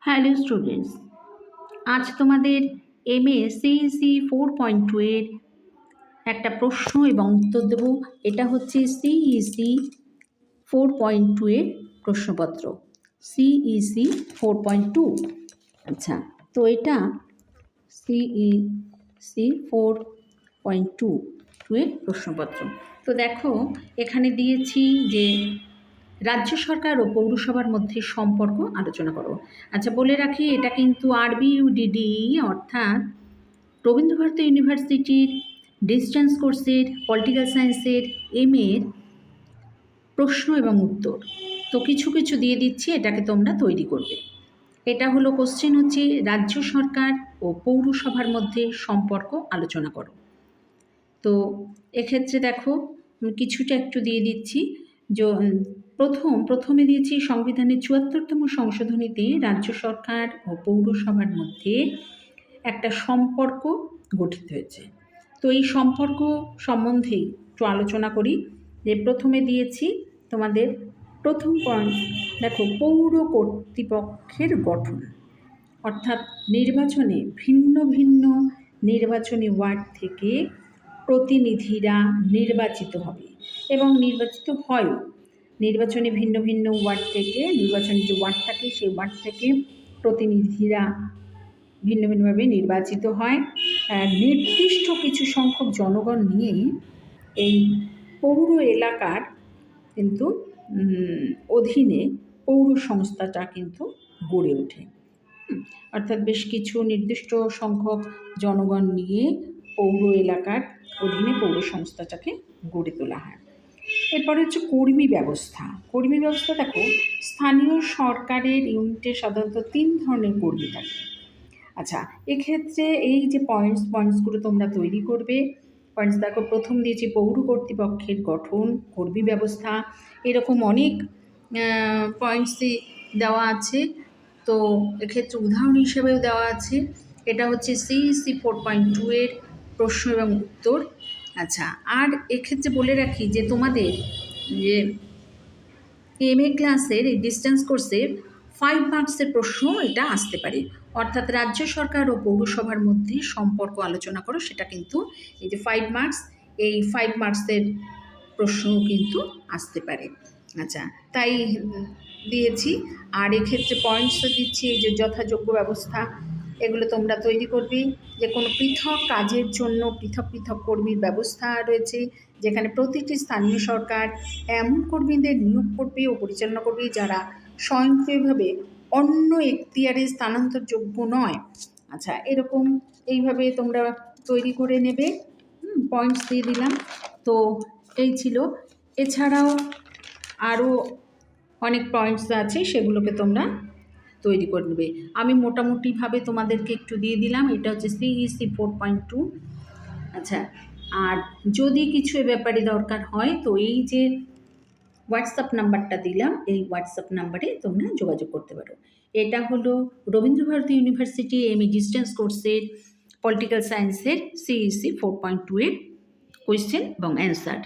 Hello students, আজ তোমাদের MA CEC 4.2 এর একটা প্রশ্ন এবং উত্তর দেব। এটা হচ্ছে সিইসি 4.2 এর প্রশ্নপত্র। সিইসি 4.2। আচ্ছা, তো এটা সিইসি 4.2 এর প্রশ্নপত্র। তো দেখো, এখানে দিয়েছি যে রাজ্য সরকার ও পৌরসভার মধ্যে সম্পর্ক আলোচনা করো। আচ্ছা, বলে রাখি এটা কিন্তু আরবিইউডিডি অর্থাৎ রবীন্দ্রভারতী ইউনিভার্সিটির ডিস্টেন্স কোর্সের পলিটিক্যাল সায়েন্সের এর প্রশ্ন এবং উত্তর। তো কিছু কিছু দিয়ে দিচ্ছি, এটাকে তোমরা তৈরি করবে। এটা হলো কোশ্চেন হচ্ছে রাজ্য সরকার ও পৌরসভার মধ্যে সম্পর্ক আলোচনা করো। তো এক্ষেত্রে দেখো কিছুটা একটু দিয়ে দিচ্ছি। প্রথমে দিয়েছি সংবিধানের ৭৪তম সংশোধনীতে রাজ্য সরকার ও পৌরসভার মধ্যে একটা সম্পর্ক গঠিত হয়েছে। তো এই সম্পর্ক সম্বন্ধেই একটু আলোচনা করি। যে প্রথমে দিয়েছি তোমাদের প্রথম পয়েন্ট, দেখো পৌর কর্তৃপক্ষের গঠন, অর্থাৎ নির্বাচনে ভিন্ন ভিন্ন নির্বাচনী ওয়ার্ড থেকে প্রতিনিধিরা নির্বাচিত হবে এবং নির্বাচিত হয়ও। নির্বাচনে ভিন্ন ভিন্ন ওয়ার্ড থেকে, নির্বাচনী যে ওয়ার্ড থাকে সেই ওয়ার্ড থেকে প্রতিনিধিরা ভিন্ন ভিন্নভাবে নির্বাচিত হয়। নির্দিষ্ট কিছু সংখ্যক জনগণ নিয়ে এই পৌর এলাকার কিন্তু অধীনে পৌর সংস্থাটা কিন্তু গড়ে ওঠে। অর্থাৎ বেশ কিছু নির্দিষ্ট সংখ্যক জনগণ নিয়ে পৌর এলাকার অধীনে পৌর সংস্থাটাকে গড়ে তোলা হয়। এরপরে হচ্ছে কর্মী ব্যবস্থা। কর্মী ব্যবস্থা দেখো, স্থানীয় সরকারের ইউনিটে সাধারণত 3 ধরনের কর্মী থাকে। আচ্ছা, এক্ষেত্রে এই যে পয়েন্টসগুলো তোমরা তৈরি করবে। পয়েন্টস দেখো, প্রথম দিয়েছি পৌর কর্তৃপক্ষের গঠন, কর্মী ব্যবস্থা, এরকম অনেক পয়েন্টসই দেওয়া আছে। তো এক্ষেত্রে উদাহরণ হিসেবেও দেওয়া আছে। এটা হচ্ছে সিইসি 4.2 এর প্রশ্ন এবং উত্তর। আচ্ছা, আর এক্ষেত্রে বলে রাখি যে তোমাদের যে এমএ ক্লাসের এই ডিস্টেন্স কোর্সের 5 মার্কসের প্রশ্ন এটা আসতে পারে। অর্থাৎ রাজ্য সরকার ও পৌরসভার মধ্যে সম্পর্ক আলোচনা করো, সেটা কিন্তু এই যে 5 মার্কস, এই 5 মার্কসের প্রশ্ন কিন্তু আসতে পারে। আচ্ছা, তাই দিয়েছি। আর এক্ষেত্রে পয়েন্টসও দিচ্ছি, এই যে যথাযোগ্য ব্যবস্থা, এগুলো তোমরা তৈরি করবে। যে কোনো পৃথক কাজের জন্য পৃথক পৃথক কর্মীর ব্যবস্থা রয়েছে, যেখানে প্রতিটি স্থানীয় সরকার এমন কর্মীদের নিয়োগ করবে ও পরিচালনা করবে যারা স্বয়ংক্রিয়ভাবে অন্য এখতিয়ারে স্থানান্তরযোগ্য নয়। আচ্ছা, এরকম এইভাবে তোমরা তৈরি করে নেবে। পয়েন্টস দিয়ে দিলাম। তো এই ছিল। এছাড়াও আরও অনেক পয়েন্টস আছে, সেগুলোকে তোমরা তৈরি করে নেবে। আমি মোটামুটিভাবে তোমাদেরকে একটু দিয়ে দিলাম। এটা হচ্ছে সিইসি 4.2। আচ্ছা, আর যদি কিছু এ ব্যাপারে দরকার হয় তো এই যে হোয়াটসঅ্যাপ নাম্বারটা দিলাম, এই হোয়াটসঅ্যাপ নাম্বারে তোমরা যোগাযোগ করতে পারো। এটা হলো রবীন্দ্রভারতী ইউনিভার্সিটি এমএ ডিস্টেন্স কোর্সের পলিটিক্যাল সায়েন্সের সিইসি 4.2 এর কোয়েশ্চেন এবং অ্যান্সার।